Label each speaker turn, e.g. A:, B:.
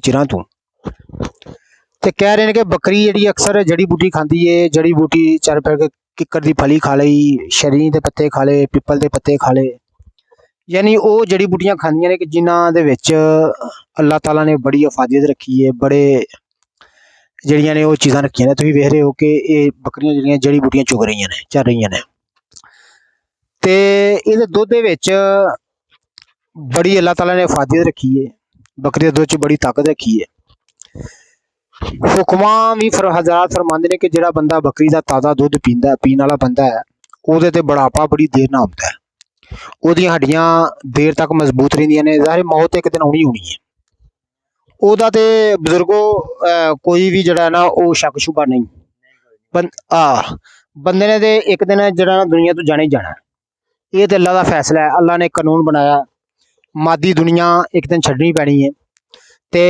A: चिरां तों ते कह रहे हैं कि बकरी जिहड़ी अक्सर जड़ी बूटी खाती है। जड़ी बूटी चल फिर के किक्कर दी फली खा लई, शरीर के पत्ते खा ले, पिपल के पत्ते खा ले, यानी वो जड़ी बूटियां खांदियां ने कि जिन्हां दे विच अल्लाह ताला ने बड़ी हिफाजत रखी है, बड़े ਜਿਹੜੀਆਂ ने वो चीज़ां रखियां ने। तुसीं वेख रहे हो कि ये बकरियां ਜਿਹੜੀਆਂ जड़ी बूटियां चुग रही ने, चल रही ने, ते इहदे दुद्ध दे विच बड़ी अल्लाह ताला ने हिफाजत रखी है। बकरी दे दुद्ध च बड़ी ताकत रखी है। हुक्मा भी हज़रात फरमांदे ने कि जिहड़ा बंदा बकरी दा ताज़ा दुद्ध पींदा, पीण वाला बंदा है, ਉਹਦੇ ते बुढ़ापा बड़ी देर नाल आउंदा है। ਉਹਦੀਆਂ हड्डियां देर तक मजबूत रहिंदियां ने। ज़ाहिर मौत एक दिन आउणी होनी है। ਉਹਦਾ ते बजुर्गो कोई भी जिहड़ा ना वो शक शुबा नहीं। बंदे ने ते एक दिन जिहड़ा दुनिया तो जाना ही जाना। ये ते अल्लाह दा फैसला है। अल्लाह ने कानून बनाया, मादी दुनिया एक दिन छड्डनी पैनी है। ते